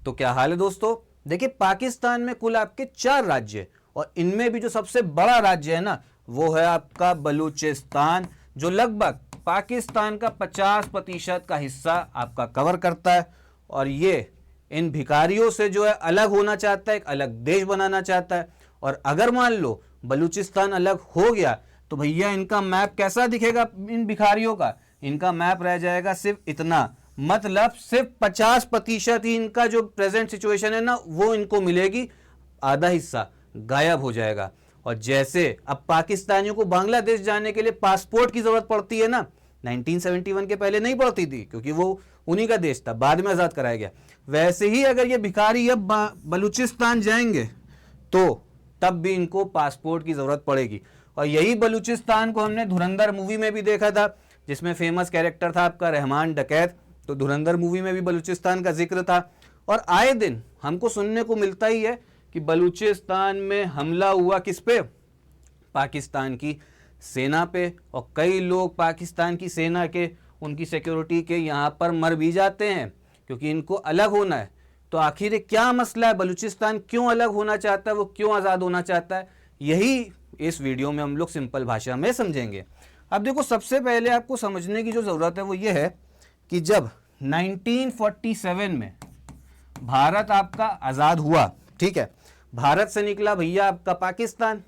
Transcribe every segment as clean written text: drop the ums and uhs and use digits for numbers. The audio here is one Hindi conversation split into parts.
तो क्या हाल है दोस्तों। देखिए पाकिस्तान में कुल आपके 4 राज्य और इनमें भी जो सबसे बड़ा राज्य है ना वो है आपका बलूचिस्तान, जो लगभग पाकिस्तान का 50% का हिस्सा आपका कवर करता है। और ये इन भिखारियों से जो है अलग होना चाहता है, एक अलग देश बनाना चाहता है। और अगर मान लो बलूचिस्तान अलग हो गया तो भैया इनका मैप कैसा दिखेगा इन भिखारियों का, इनका मैप रह जाएगा सिर्फ इतना, मतलब सिर्फ 50% ही इनका जो प्रेजेंट सिचुएशन है ना वो इनको मिलेगी, आधा हिस्सा गायब हो जाएगा। और जैसे अब पाकिस्तानियों को बांग्लादेश जाने के लिए पासपोर्ट की जरूरत पड़ती है ना, 1971 के पहले नहीं पड़ती थी क्योंकि वो उन्हीं का देश था, बाद में आजाद कराया गया। वैसे ही अगर ये भिखारी अब बलूचिस्तान जाएंगे तो तब भी इनको पासपोर्ट की जरूरत पड़ेगी। और यही बलूचिस्तान को हमने धुरंधर मूवी में भी देखा था, जिसमें फेमस कैरेक्टर था आपका रहमान डकैत। तो धुरंधर मूवी में भी बलूचिस्तान का जिक्र था। और आए दिन हमको सुनने को मिलता ही है कि बलूचिस्तान में हमला हुआ किस पे, पाकिस्तान की सेना पे। और कई लोग पाकिस्तान की सेना के, उनकी सिक्योरिटी के यहाँ पर मर भी जाते हैं क्योंकि इनको अलग होना है। तो आखिर क्या मसला है, बलूचिस्तान क्यों अलग होना चाहता है, वो क्यों आज़ाद होना चाहता है, यही इस वीडियो में हम लोग सिंपल भाषा में समझेंगे। अब देखो सबसे पहले आपको समझने की जो ज़रूरत है वो ये है कि जब 1947 में भारत आपका आज़ाद हुआ, ठीक है, भारत से निकला भैया आपका पाकिस्तान।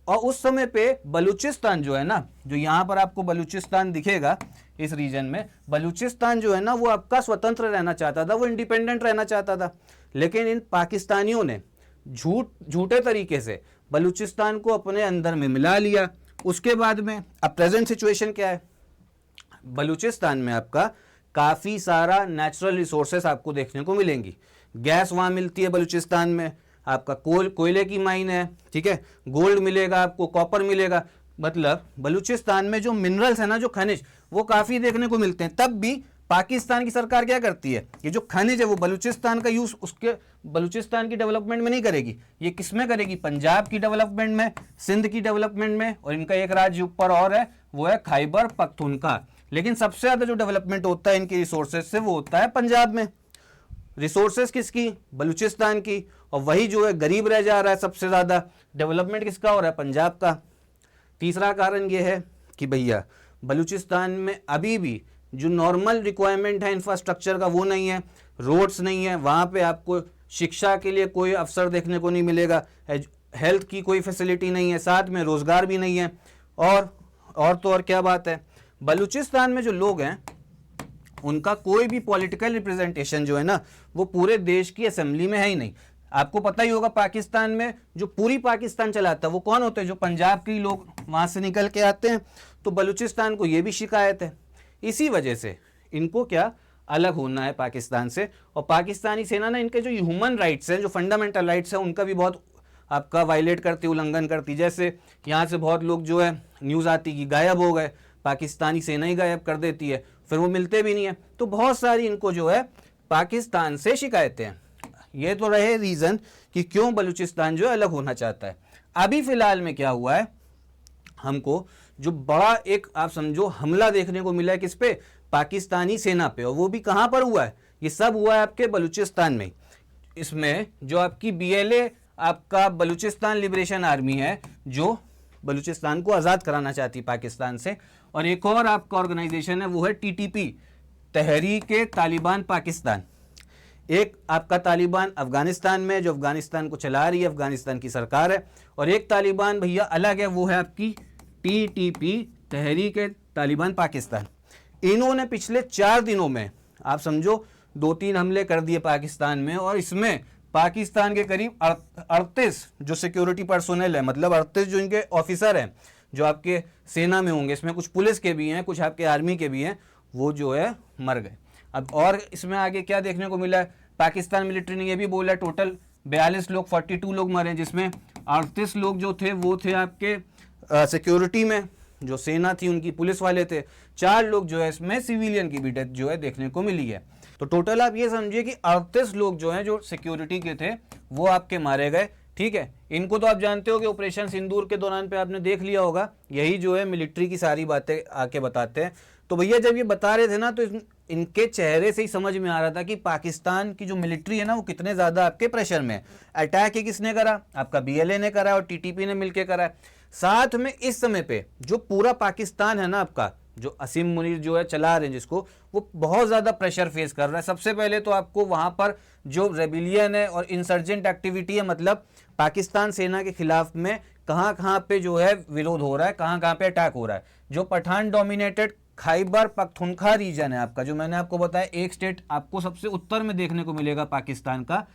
और उस समय पे बलूचिस्तान जो है ना, जो यहाँ पर आपको बलूचिस्तान दिखेगा इस रीजन में, बलूचिस्तान जो है ना वो आपका स्वतंत्र रहना चाहता था, वो इंडिपेंडेंट रहना चाहता था। लेकिन इन पाकिस्तानियों ने झूठे तरीके से बलूचिस्तान को अपने अंदर में मिला लिया। उसके बाद में अब प्रेजेंट सिचुएशन क्या है, बलूचिस्तान में आपका काफ़ी सारा नेचुरल रिसोर्सेस आपको देखने को मिलेंगी। गैस वहाँ मिलती है बलूचिस्तान में, आपका कोयले की माइन है, ठीक है, गोल्ड मिलेगा आपको, कॉपर मिलेगा। मतलब बलूचिस्तान में जो मिनरल्स है ना, जो खनिज, वो काफ़ी देखने को मिलते हैं। तब भी पाकिस्तान की सरकार क्या करती है, ये जो खनिज है वो बलूचिस्तान का यूज़ उसके बलूचिस्तान की डेवलपमेंट में नहीं करेगी, ये किस में करेगी, पंजाब की डेवलपमेंट में, सिंध की डेवलपमेंट में, और इनका एक राज्य ऊपर और है वो है खैबर पख्तूनख्वा। लेकिन सबसे ज़्यादा जो डेवलपमेंट होता है इनकी रिसोर्सेज से वो होता है पंजाब में। रिसोर्सेज किसकी, बलूचिस्तान की। और वही जो है गरीब रह जा रहा है, सबसे ज़्यादा डेवलपमेंट किसका हो रहा है, पंजाब का। तीसरा कारण ये है कि भैया बलूचिस्तान में अभी भी जो नॉर्मल रिक्वायरमेंट है इंफ्रास्ट्रक्चर का वो नहीं है, रोड्स नहीं है, वहाँ पे आपको शिक्षा के लिए कोई अवसर देखने को नहीं मिलेगा, हेल्थ की कोई फैसिलिटी नहीं है, साथ में रोज़गार भी नहीं है। और तो और क्या बात है, बलूचिस्तान में जो लोग हैं उनका कोई भी पॉलिटिकल रिप्रेजेंटेशन जो है ना वो पूरे देश की असेंबली में है ही नहीं। आपको पता ही होगा पाकिस्तान में जो पूरी पाकिस्तान चलाता है वो कौन होते हैं, जो पंजाब के लोग वहाँ से निकल के आते हैं। तो बलूचिस्तान को ये भी शिकायत है। इसी वजह से इनको क्या अलग होना है पाकिस्तान से। और पाकिस्तानी सेना ना इनके जो ह्यूमन राइट्स हैं, जो फंडामेंटल राइट्स हैं, उनका भी बहुत आपका वायलेट करती, उल्लंघन करती। जैसे यहाँ से बहुत लोग जो है न्यूज़ आती कि गायब हो गए, पाकिस्तानी सेना ही गायब कर देती है, फिर वो मिलते भी नहीं है। तो बहुत सारी इनको जो है पाकिस्तान से शिकायतें हैं। ये तो रहे रीज़न कि क्यों बलूचिस्तान जो है अलग होना चाहता है। अभी फ़िलहाल में क्या हुआ है, हमको जो बड़ा एक आप समझो हमला देखने को मिला है किस पे, पाकिस्तानी सेना पे। और वो भी कहाँ पर हुआ है, ये सब हुआ है आपके बलूचिस्तान में। इसमें जो आपकी BLA आपका बलूचिस्तान लिबरेशन आर्मी है, जो बलूचिस्तान को आज़ाद कराना चाहती पाकिस्तान से। और एक और आपका ऑर्गेनाइजेशन है वो है TTP, तहरीक-ए-तालिबान पाकिस्तान। एक आपका तालिबान अफगानिस्तान में, जो अफगानिस्तान को चला रही है, अफगानिस्तान की सरकार है। और एक तालिबान भैया अलग है, वो है आपकी TTP, तहरीक-ए-तालिबान पाकिस्तान। इन्होंने पिछले 4 दिनों में आप समझो 2-3 हमले कर दिए पाकिस्तान में। और इसमें पाकिस्तान के करीब 38 जो सिक्योरिटी पर्सोनल है, मतलब 38 जो इनके ऑफिसर हैं जो आपके सेना में होंगे, इसमें कुछ पुलिस के भी हैं, कुछ आपके आर्मी के भी हैं, वो जो है मर गए। अब और इसमें आगे क्या देखने को मिला है, पाकिस्तान मिलिट्री ने ये भी बोला टोटल 42 लोग 42 लोग मरे, जिसमें 38 लोग जो थे वो थे आपके सिक्योरिटी में, जो सेना थी उनकी पुलिस वाले थे। 4 लोग जो है इसमें सिविलियन की भी डेथ जो है देखने को मिली है। तो टोटल आप ये समझिए कि 38 लोग जो हैं जो सिक्योरिटी के थे वो आपके मारे गए, ठीक है। इनको तो आप जानते हो कि ऑपरेशन सिंदूर के दौरान पे आपने देख लिया होगा, यही जो है मिलिट्री की सारी बातें आके बताते हैं। तो भैया जब ये बता रहे थे ना तो इनके चेहरे से ही समझ में आ रहा था कि पाकिस्तान की जो मिलिट्री है ना वो कितने ज़्यादा आपके प्रेशर में है। अटैक ही किसने करा? आपका बीएलए ने करा और टीटीपी ने मिलकर करा है। साथ में इस समय पे जो पूरा पाकिस्तान है ना आपका, जो असीम मुनीर जो है चला रहे हैं जिसको, वो बहुत ज़्यादा प्रेशर फेस कर रहा है। सबसे पहले तो आपको वहाँ पर जो रेबिलियन है और इंसर्जेंट एक्टिविटी है, मतलब पाकिस्तान सेना के खिलाफ में कहाँ कहाँ पे जो है विरोध हो रहा है, कहाँ कहाँ पे अटैक हो रहा है। जो पठान डोमिनेटेड खैबर पख्तूनख्वा रीजन है आपका, जो मैंने आपको बताया एक स्टेट आपको सबसे उत्तर में देखने को मिलेगा पाकिस्तान का,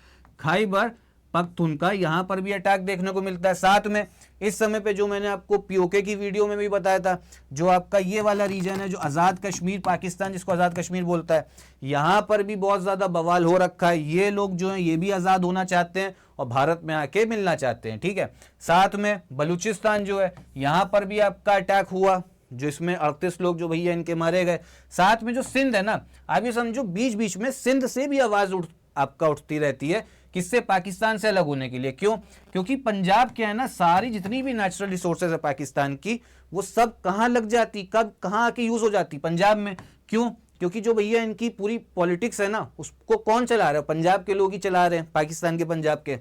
खैबर पख्तूनख्वा, यहाँ पर भी अटैक देखने को मिलता है। साथ में इस समय पे जो मैंने आपको पीओके की वीडियो में भी बताया था, जो आपका ये वाला रीजन है जो आज़ाद कश्मीर, पाकिस्तान जिसको आज़ाद कश्मीर बोलता है, यहाँ पर भी बहुत ज़्यादा बवाल हो रखा है। ये लोग जो हैं ये भी आज़ाद होना चाहते हैं और भारत में आके मिलना चाहते हैं, ठीक है। साथ में बलूचिस्तान जो है, यहाँ पर भी आपका अटैक हुआ, जो इसमें 38 लोग जो भैया इनके मारे गए। साथ में जो सिंध है ना, आप ये समझो बीच बीच में सिंध से भी आवाज़ आपका उठती रहती है, किससे? पाकिस्तान से अलग होने के लिए। क्यों? क्योंकि पंजाब क्या है ना, सारी जितनी भी नेचुरल रिसोर्सेज है पाकिस्तान की, वो सब कहाँ लग जाती, कब कहाँ आके यूज़ हो जाती? पंजाब में। क्यों? क्योंकि जो भैया इनकी पूरी पॉलिटिक्स है ना, उसको कौन चला रहा है? पंजाब के लोग ही चला रहे हैं, पाकिस्तान के, पंजाब के।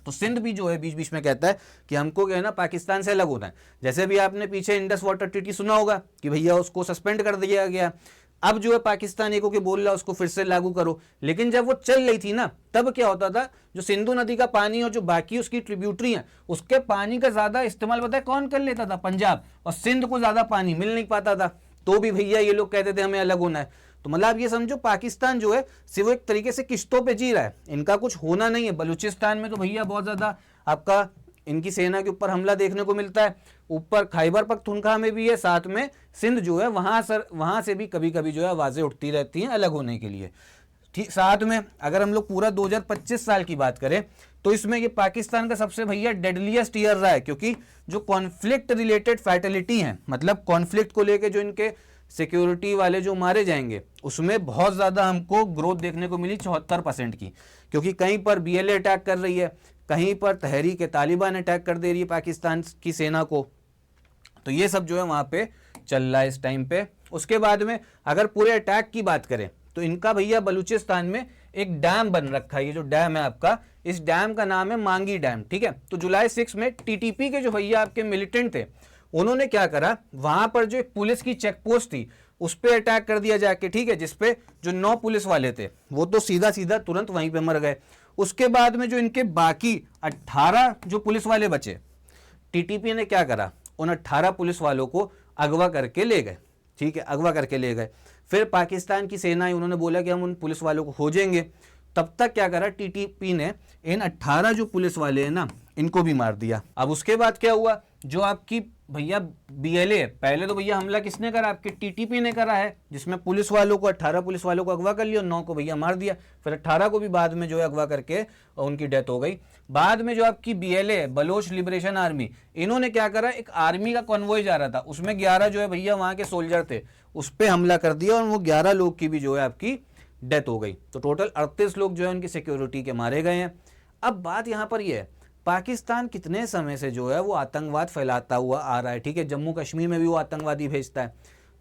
तो सिंध भी जो है बीच बीच में कहता है कि हमको क्या है ना पाकिस्तान से अलग होना है। जैसे भी आपने पीछे इंडस वाटर ट्रीटी सुना होगा कि भैया उसको सस्पेंड कर दिया गया, अब जो है पाकिस्तान एक होकर बोल रहा है उसको फिर से लागू करो। लेकिन जब वो चल रही थी ना, तब क्या होता था, जो सिंधु नदी का पानी और जो बाकी उसकी ट्रिब्यूटरी हैं, उसके पानी का ज़्यादा इस्तेमाल पता है कौन कर लेता था? पंजाब। और सिंध को ज़्यादा पानी मिल नहीं पाता था, तो भी भैया ये लोग कहते थे हमें अलग होना है। तो मतलब आप ये समझो पाकिस्तान जो है सिर्फ एक तरीके से किश्तों पे जी रहा है, इनका कुछ होना नहीं है। बलूचिस्तान में तो भैया बहुत ज़्यादा आपका इनकी सेना के ऊपर हमला देखने को मिलता है। ऊपर खैबर पख्तूनख्वा में भी है, साथ में सिंध जो है वहाँ से भी कभी कभी जो है आवाज़ें उठती रहती हैं अलग होने के लिए। ठीक, साथ में अगर हम लोग पूरा 2025 साल की बात करें तो इसमें ये पाकिस्तान का सबसे भैया डेडलीस्ट ईयर रहा है, क्योंकि जो कॉन्फ्लिक्ट रिलेटेड फैटिलिटी हैं, मतलब कॉन्फ्लिक्ट को लेके जो इनके सिक्योरिटी वाले जो मारे जाएंगे, उसमें बहुत ज़्यादा हमको ग्रोथ देखने को मिली 74% की। क्योंकि कहीं पर बीएलए अटैक कर रही है, कहीं पर तहरीक तालिबान अटैक कर दे रही है पाकिस्तान की सेना को। तो ये सब जो है वहाँ पे चल रहा है इस टाइम पे। उसके बाद में अगर पूरे अटैक की बात करें तो इनका भैया बलूचिस्तान में एक डैम बन रखा है। ये जो डैम है आपका, इस डैम का नाम है मांगी डैम, ठीक है। तो जुलाई 6 में टीटीपी के जो भैया आपके मिलिटेंट थे, उन्होंने क्या करा, वहां पर जो एक पुलिस की चेक पोस्ट थी उस पर अटैक कर दिया जाके, ठीक है, जिसपे जो 9 पुलिस वाले थे वो तो सीधा सीधा तुरंत वहीं पे मर गए। उसके बाद में जो इनके बाकी 18 जो पुलिस वाले बचे, टीटीपी ने क्या करा, उन 18 पुलिस वालों को अगवा करके ले गए, ठीक है, अगवा करके ले गए। फिर पाकिस्तान की सेना उन्होंने बोला कि हम उन पुलिस वालों को खोजेंगे। तब तक क्या करा, टीटीपी ने इन 18 जो पुलिस वाले हैं ना, इनको भी मार दिया। अब उसके बाद क्या हुआ, जो आपकी भैया बीएलए, पहले तो भैया हमला किसने करा, आपके टीटीपी ने करा है, जिसमें पुलिस वालों को 18 पुलिस वालों को अगवा कर लिया, 9 को भैया मार दिया। फिर 18 को भी बाद में जो है अगवा करके उनकी डेथ हो गई। बाद में जो आपकी बीएलए, बलोच लिबरेशन आर्मी, इन्होंने क्या करा, एक आर्मी का कॉन्वॉय जा रहा था, उसमें 11 जो है भैया वहाँ के सोल्जर थे, उस पर हमला कर दिया और वो 11 लोग की भी जो है आपकी डेथ हो गई। तो टोटल 38 लोग जो है उनकी सिक्योरिटी के मारे गए हैं। अब बात यहाँ पर ये है, पाकिस्तान कितने समय से जो है वो आतंकवाद फैलाता हुआ आ रहा है, ठीक है, जम्मू कश्मीर में भी वो आतंकवादी भेजता है।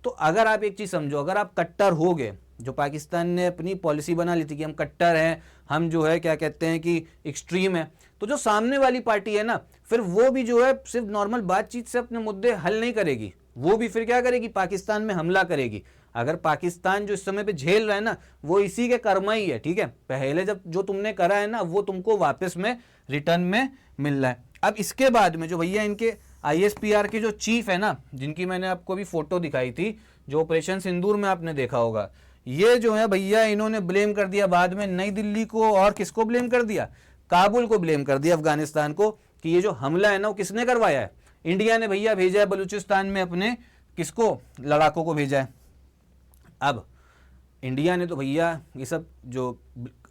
तो अगर आप एक चीज़ समझो, अगर आप कट्टर हो गए, जो पाकिस्तान ने अपनी पॉलिसी बना ली थी कि हम कट्टर हैं, हम जो है क्या कहते हैं कि एक्सट्रीम है, तो जो सामने वाली पार्टी है ना, फिर वो भी जो है सिर्फ नॉर्मल बातचीत से अपने मुद्दे हल नहीं करेगी, वो भी फिर क्या करेगी, पाकिस्तान में हमला करेगी। अगर पाकिस्तान जो इस समय पे झेल रहा है ना, वो इसी के कर्म ही है, ठीक है। पहले जब जो तुमने करा है ना, वो तुमको वापस में रिटर्न में मिल रहा है। अब इसके बाद में जो भैया इनके आईएसपीआर के जो चीफ है ना, जिनकी मैंने आपको अभी फोटो दिखाई थी, जो ऑपरेशन सिंदूर में आपने देखा होगा, ये जो है भैया इन्होंने ब्लेम कर दिया बाद में नई दिल्ली को, और किसको ब्लेम कर दिया, काबुल को ब्लेम कर दिया, अफगानिस्तान को, कि ये जो हमला है ना वो किसने करवाया है, इंडिया ने भैया भेजा है बलूचिस्तान में अपने किसको, लड़ाकों को भेजा है। अब इंडिया ने तो भैया ये सब जो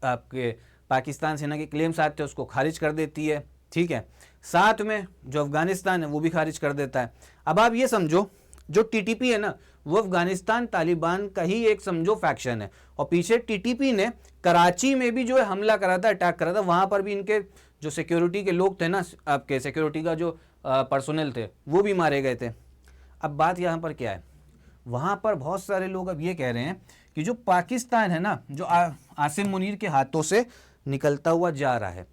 आपके पाकिस्तान सेना के क्लेम्स आते हैं उसको खारिज कर देती है, ठीक है। साथ में जो अफगानिस्तान है वो भी खारिज कर देता है। अब आप ये समझो, जो टीटीपी है ना, वो अफगानिस्तान तालिबान का ही एक समझो फैक्शन है, और पीछे टीटीपी ने कराची में भी जो है हमला करा था, अटैक करा था, वहाँ पर भी इनके जो सिक्योरिटी के लोग थे ना, आपके सिक्योरिटी का जो पर्सोनल थे, वो भी मारे गए थे। अब बात यहाँ पर क्या है, वहाँ पर बहुत सारे लोग अब ये कह रहे हैं कि जो पाकिस्तान है ना, जो आसिम मुनीर के हाथों से निकलता हुआ जा रहा है।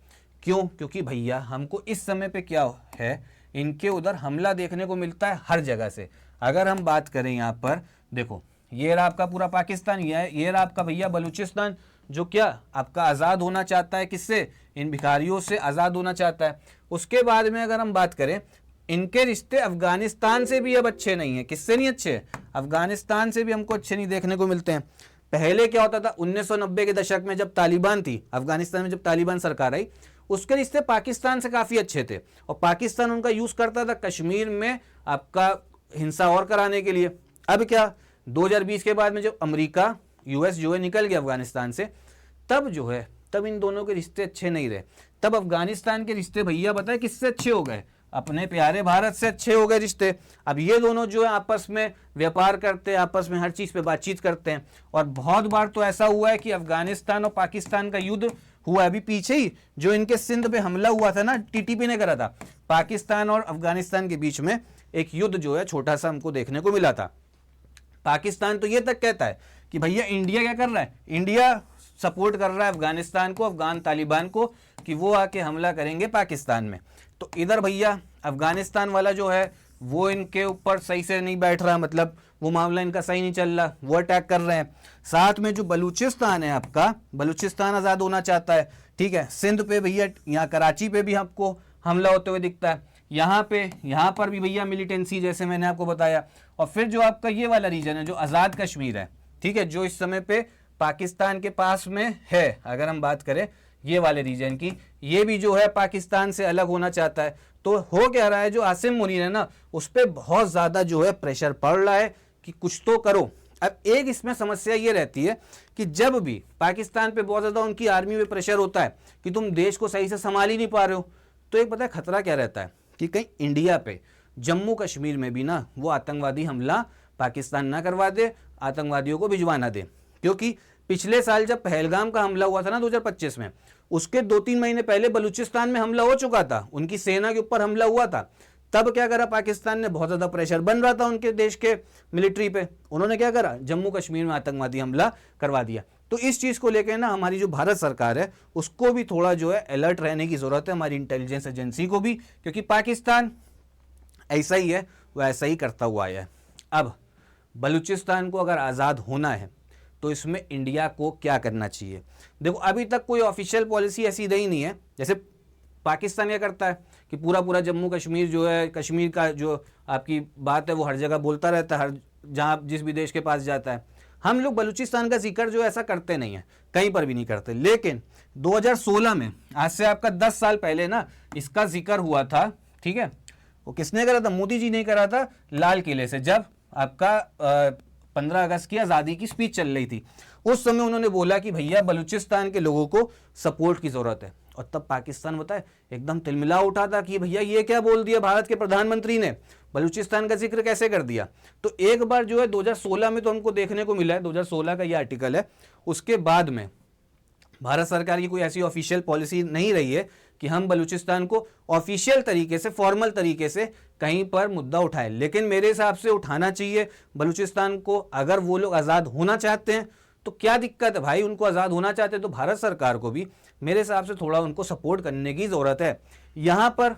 क्यों? क्योंकि भैया हमको इस समय पे क्या है, इनके उधर हमला देखने को मिलता है हर जगह से। अगर हम बात करें यहाँ पर देखो, ये रहा आपका पूरा पाकिस्तान, ये रहा आपका भैया बलूचिस्तान, जो क्या आपका आज़ाद होना चाहता है, किससे? इन भिखारियों से आज़ाद होना चाहता है। उसके बाद में अगर हम बात करें, इनके रिश्ते अफगानिस्तान से भी अब अच्छे नहीं है। किससे नहीं अच्छे? अफगानिस्तान से भी हमको अच्छे नहीं देखने को मिलते हैं। पहले क्या होता था, 1990 के दशक में जब तालिबान थी अफगानिस्तान में, जब तालिबान सरकार आई, उसके रिश्ते पाकिस्तान से काफ़ी अच्छे थे और पाकिस्तान उनका यूज़ करता था कश्मीर में आपका हिंसा और कराने के लिए। अब क्या, 2020 के बाद में जब अमेरिका यूएस जो है निकल गया अफगानिस्तान से, तब जो है तब इन दोनों के रिश्ते अच्छे नहीं रहे। तब अफगानिस्तान के रिश्ते भैया बताए किससे अच्छे हो गए? अपने प्यारे भारत से अच्छे हो गए रिश्ते। अब ये दोनों जो है आपस में व्यापार करते हैं, आपस में हर चीज़ पे बातचीत करते हैं। और बहुत बार तो ऐसा हुआ है कि अफगानिस्तान और पाकिस्तान का युद्ध हुआ। अभी पीछे ही जो इनके सिंध पे हमला हुआ था ना, टीटीपी ने करा था, पाकिस्तान और अफगानिस्तान के बीच में एक युद्ध जो है छोटा सा हमको देखने को मिला था। पाकिस्तान तो ये तक कहता है कि भैया इंडिया क्या कर रहा है, इंडिया सपोर्ट कर रहा है अफगानिस्तान को, अफगान तालिबान को, कि वो आके हमला करेंगे पाकिस्तान में। तो इधर भैया अफगानिस्तान वाला जो है वो इनके ऊपर सही से नहीं बैठ रहा, मतलब वो मामला इनका सही नहीं चल रहा, वो अटैक कर रहे हैं। साथ में जो बलूचिस्तान है आपका, बलूचिस्तान आज़ाद होना चाहता है, ठीक है। सिंध पे भैया, यहाँ कराची पे भी आपको हमला होते हुए दिखता है, यहाँ पर भी भैया मिलिटेंसी, जैसे मैंने आपको बताया। और फिर जो आपका ये वाला रीजन है जो आज़ाद कश्मीर है, ठीक है, जो इस समय पे पाकिस्तान के पास में है, अगर हम बात करें ये वाले रीजन की, ये भी जो है पाकिस्तान से अलग होना चाहता है। तो हो क्या रहा है, जो आसिम मुनीर है ना, उस पर बहुत ज़्यादा जो है प्रेशर पड़ रहा है कि कुछ तो करो। अब एक इसमें समस्या ये रहती है कि जब भी पाकिस्तान पे बहुत ज़्यादा उनकी आर्मी पे प्रेशर होता है कि तुम देश को सही से संभाल ही नहीं पा रहे हो, तो एक पता है खतरा क्या रहता है कि कहीं इंडिया पे जम्मू कश्मीर में भी ना वो आतंकवादी हमला पाकिस्तान ना करवा दे, आतंकवादियों को भिजवा ना दे। क्योंकि पिछले साल जब पहलगाम का हमला हुआ था ना 2025 में, उसके 2-3 महीने पहले बलूचिस्तान में हमला हो चुका था, उनकी सेना के ऊपर हमला हुआ था। तब क्या करा पाकिस्तान ने, बहुत ज़्यादा प्रेशर बन रहा था उनके देश के मिलिट्री पे, उन्होंने क्या करा, जम्मू कश्मीर में आतंकवादी हमला करवा दिया। तो इस चीज़ को लेकर ना हमारी जो भारत सरकार है उसको भी थोड़ा जो है अलर्ट रहने की ज़रूरत है, हमारी इंटेलिजेंस एजेंसी को भी, क्योंकि पाकिस्तान ऐसा ही है, वो ऐसा ही करता हुआ आया है। अब बलूचिस्तान को अगर आज़ाद होना है तो इसमें इंडिया को क्या करना चाहिए? देखो, अभी तक कोई ऑफिशियल पॉलिसी ऐसी रही नहीं है। जैसे पाकिस्तान क्या करता है कि पूरा जम्मू कश्मीर जो है, कश्मीर का जो आपकी बात है वो हर जगह बोलता रहता है, हर जहाँ जिस भी देश के पास जाता है। हम लोग बलूचिस्तान का जिक्र जो ऐसा करते नहीं है, कहीं पर भी नहीं करते। लेकिन 2016 में, आज से आपका 10 साल पहले ना, इसका जिक्र हुआ था, ठीक है। वो किसने करा था? मोदी जी ने करा था लाल किले से, जब आपका 15 अगस्त की आज़ादी की स्पीच चल रही थी। उस समय उन्होंने बोला कि भैया बलूचिस्तान के लोगों को सपोर्ट की ज़रूरत है। और तब पाकिस्तान बताए एकदम तिलमिला उठा था कि भैया ये क्या बोल दिया भारत के प्रधानमंत्री ने, बलूचिस्तान का जिक्र कैसे कर दिया। तो एक बार जो है 2016 में तो हमको देखने को मिला है, 2016 का ये आर्टिकल है। उसके बाद में भारत सरकार की कोई ऐसी ऑफिशियल पॉलिसी नहीं रही है कि हम बलूचिस्तान को ऑफिशियल तरीके से, फॉर्मल तरीके से कहीं पर मुद्दा उठाए। लेकिन मेरे हिसाब से उठाना चाहिए बलूचिस्तान को। अगर वो लोग आज़ाद होना चाहते हैं तो क्या दिक्कत है भाई, उनको आज़ाद होना चाहते हैं तो भारत सरकार को भी मेरे हिसाब से थोड़ा उनको सपोर्ट करने की ज़रूरत है। यहाँ पर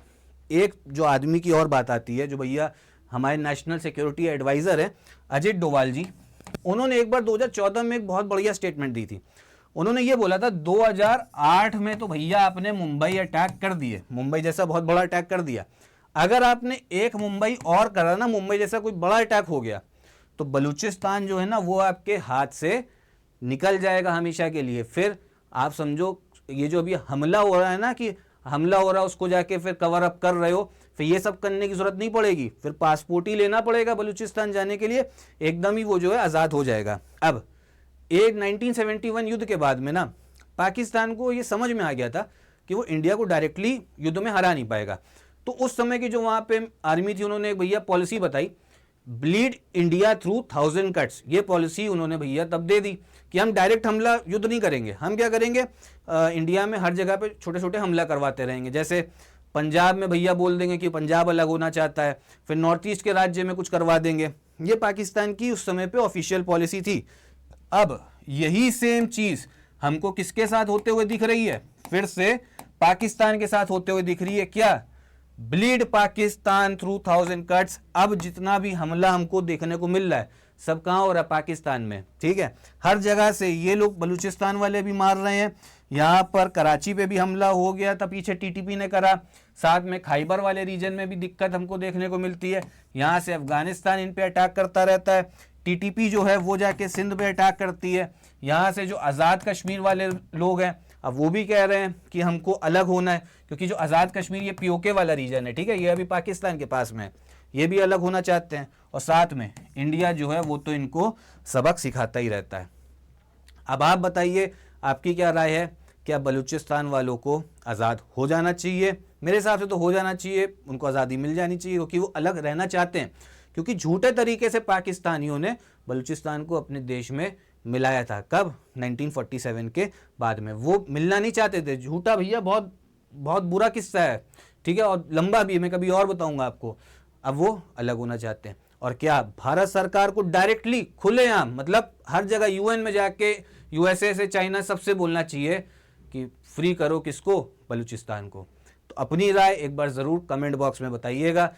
एक जो आदमी की और बात आती है, जो भैया हमारे नेशनल सिक्योरिटी एडवाइज़र हैं अजित डोवाल जी, उन्होंने एक बार 2014 में एक बहुत बढ़िया स्टेटमेंट दी थी। उन्होंने ये बोला था 2008 में तो भैया आपने मुंबई अटैक कर दिए, मुंबई जैसा बहुत बड़ा अटैक कर दिया। अगर आपने एक मुंबई और करा ना, मुंबई जैसा कोई बड़ा अटैक हो गया, तो बलूचिस्तान जो है ना वो आपके हाथ से निकल जाएगा हमेशा के लिए। फिर आप समझो ये जो अभी हमला हो रहा है ना, कि हमला हो रहा है उसको जाके फिर कवर अप कर रहे हो, फिर ये सब करने की ज़रूरत नहीं पड़ेगी, फिर पासपोर्ट ही लेना पड़ेगा बलूचिस्तान जाने के लिए, एकदम ही वो जो है आज़ाद हो जाएगा। अब एक 1971 युद्ध के बाद में ना पाकिस्तान को ये समझ में आ गया था कि वो इंडिया को डायरेक्टली युद्ध में हरा नहीं पाएगा। तो उस समय की जो वहाँ पे आर्मी थी, उन्होंने एक भैया पॉलिसी बताई, ब्लीड इंडिया थ्रू 1000 कट्स। ये पॉलिसी उन्होंने भैया तब दे दी कि हम डायरेक्ट हमला युद्ध नहीं करेंगे, हम क्या करेंगे, इंडिया में हर जगह पे छोटे छोटे हमला करवाते रहेंगे। जैसे पंजाब में भैया बोल देंगे कि पंजाब अलग होना चाहता है, फिर नॉर्थ ईस्ट के राज्य में कुछ करवा देंगे। ये पाकिस्तान की उस समय पे ऑफिशियल पॉलिसी थी। अब यही सेम चीज हमको किसके साथ होते हुए दिख रही है? फिर से पाकिस्तान के साथ होते हुए दिख रही है। क्या? Bleed Pakistan through 1000 cuts. अब जितना भी हमला हमको देखने को मिल रहा है सब कहां हो रहा है? पाकिस्तान में। ठीक है, हर जगह से ये लोग बलूचिस्तान वाले भी मार रहे हैं। यहां पर कराची पे भी हमला हो गया था, पीछे टीटीपी ने करा। साथ में खैबर वाले रीजन में भी दिक्कत हमको देखने को मिलती है। यहां से अफगानिस्तान इन पे अटैक करता रहता है। टीटीपी जो है वो जाके सिंध पे अटैक करती है। यहाँ से जो आज़ाद कश्मीर वाले लोग हैं अब वो भी कह रहे हैं कि हमको अलग होना है, क्योंकि जो आज़ाद कश्मीर ये पीओके वाला रीजन है, ठीक है, ये अभी पाकिस्तान के पास में है, ये भी अलग होना चाहते हैं। और साथ में इंडिया जो है वो तो इनको सबक सिखाता ही रहता है। अब आप बताइए आपकी क्या राय है? क्या बलूचिस्तान वालों को आज़ाद हो जाना चाहिए? मेरे हिसाब से तो हो जाना चाहिए, उनको आज़ादी मिल जानी चाहिए, क्योंकि वो अलग रहना चाहते हैं। क्योंकि झूठे तरीके से पाकिस्तानियों ने बलूचिस्तान को अपने देश में मिलाया था। कब? 1947 के बाद में। वो मिलना नहीं चाहते थे। झूठा भैया, बहुत बहुत बुरा किस्सा है, ठीक है, और लंबा भी है, मैं कभी और बताऊंगा आपको। अब वो अलग होना चाहते हैं। और क्या भारत सरकार को डायरेक्टली खुलेआम, मतलब हर जगह यूएन में जाके यूएसए से चाइना सबसे बोलना चाहिए कि फ्री करो किसको? बलूचिस्तान को। तो अपनी राय एक बार ज़रूर कमेंट बॉक्स में बताइएगा।